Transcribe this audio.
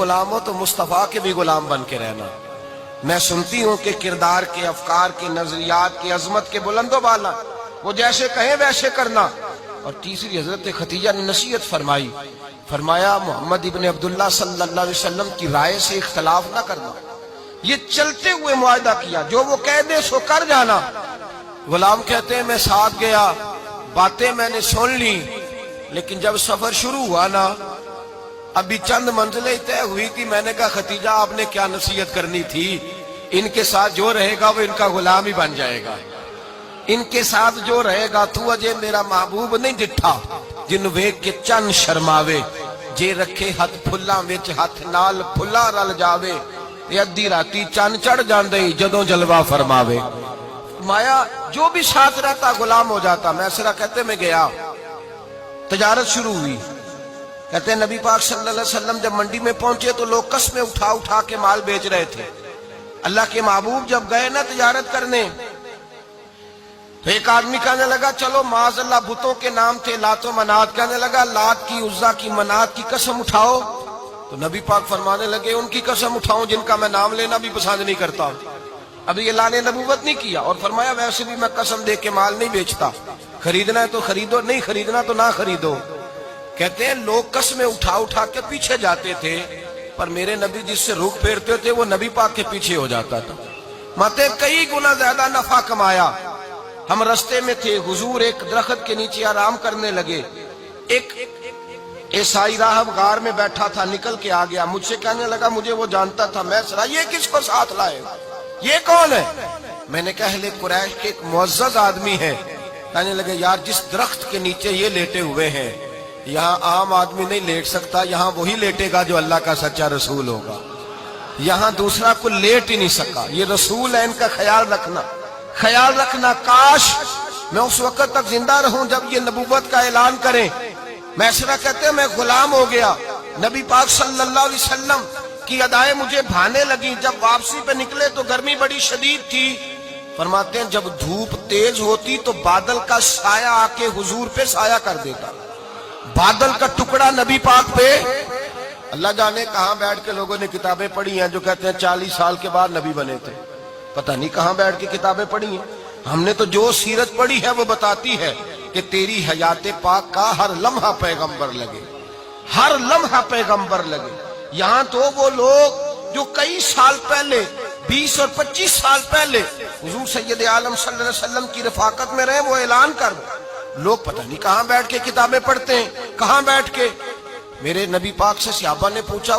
غلام ہو تو مصطفیٰ کے بھی غلام بن کے رہنا۔ میں سنتی ہوں کہ کردار کے، افکار کے، نظریات کی عظمت کے بلند و بالا، وہ جیسے کہیں ویسے کرنا۔ اور تیسری حضرت خدیجہ نے نصیحت فرمائی، فرمایا محمد ابن عبداللہ صلی اللہ علیہ وسلم کی رائے سے اختلاف نہ کرنا۔ یہ چلتے ہوئے معاہدہ کیا، جو وہ کہہ دے سو کر جانا۔ غلام کہتے ہیں میں ساتھ گیا، باتیں میں نے سن لی، لیکن جب سفر شروع ہوا نا، ابھی چند منزلیں طے ہوئی تھی، میں نے کہا خدیجہ آپ نے کیا نصیحت کرنی تھی، ان کے ساتھ جو رہے گا وہ ان کا غلام ہی بن جائے گا، ان کے ساتھ جو رہے گا تو اجے میرا محبوب نہیں ڈٹھا جن ویک کے چن شرماوے، جے رکھے ہاتھ پھلاں وچ ہاتھ نال پھلا رل جاوے، ادھی راتی چن چڑھ جاندے جدوں جلوہ فرماوے۔ مایا جو بھی ساتھ رہتا غلام ہو جاتا۔ میں سرا کہتے میں گیا، تجارت شروع ہوئی۔ کہتے ہیں نبی پاک صلی اللہ علیہ وسلم جب منڈی میں پہنچے تو لوگ قسمیں اٹھا اٹھا کے مال بیچ رہے تھے۔ اللہ کے محبوب جب گئے نا تجارت کرنے، تو ایک آدمی کہنے لگا چلو معاذ اللہ بتوں کے نام تھے لات و منات، کہنے لگا لات کی، عزا کی، منات کی قسم اٹھاؤ۔ تو نبی پاک فرمانے لگے ان کی قسم اٹھاؤں جن کا میں نام لینا بھی پسند نہیں کرتا۔ ابھی اللہ نے نبوت نہیں کیا، اور فرمایا ویسے بھی میں قسم دے کے مال نہیں بیچتا، خریدنا ہے تو خریدو، نہیں خریدنا تو نہ خریدو۔ کہتے ہیں لوگ قسمیں اٹھا اٹھا کے پیچھے جاتے تھے، پر میرے نبی جس سے رخ پھیرتے تھے وہ نبی پاک کے پیچھے ہو جاتا تھا۔ ماتے کئی گنا زیادہ نفع کمایا۔ ہم رستے میں تھے، حضور ایک درخت کے نیچے آرام کرنے لگے، ایک عیسائی راہب غار میں بیٹھا تھا، نکل کے آ گیا، مجھ سے کہنے لگا مجھے وہ جانتا تھا۔ میں سنا یہ کس کو ساتھ لائے، یہ کون ہے؟ میں نے کہا اہل قریش کے ایک معزز آدمی ہے۔ کہنے لگے یار جس درخت کے نیچے یہ لیٹے ہوئے ہیں یہاں عام آدمی نہیں لیٹ سکتا، یہاں وہی لیٹے گا جو اللہ کا سچا رسول ہوگا، یہاں دوسرا کوئی لیٹ ہی نہیں سکا، یہ رسول ہے، ان کا خیال رکھنا، خیال رکھنا۔ کاش میں اس وقت تک زندہ رہوں جب یہ نبوت کا اعلان کریں۔ میں سرا کہتے ہیں میں غلام ہو گیا، نبی پاک صلی اللہ علیہ وسلم کی ادائیں مجھے بھانے لگی۔ جب واپسی پہ نکلے تو گرمی بڑی شدید تھی۔ فرماتے ہیں جب دھوپ تیز ہوتی تو بادل کا سایہ آ کے حضور پہ سایہ کر دیتا، بادل کا ٹکڑا نبی پاک پہ۔ اللہ جانے کہاں بیٹھ کے لوگوں نے کتابیں پڑھی ہیں جو کہتے ہیں 40 سال کے بعد نبی بنے تھے، پتہ نہیں کہاں بیٹھ کے کتابیں پڑھی ہیں۔ ہم نے تو جو سیرت پڑھی ہے وہ بتاتی ہے کہ تیری حیات پاک کا ہر لمحہ پیغمبر لگے، ہر لمحہ پیغمبر لگے۔ یہاں تو وہ لوگ جو کئی سال پہلے، 20 اور 25 سال پہلے حضور سید عالم صلی اللہ علیہ وسلم کی رفاقت میں رہے، وہ اعلان کر لوگ پتہ نہیں کہاں بیٹھ کے کتابیں پڑھتے ہیں، کہاں بیٹھ کے۔ میرے نبی پاک سے صحابہ نے پوچھا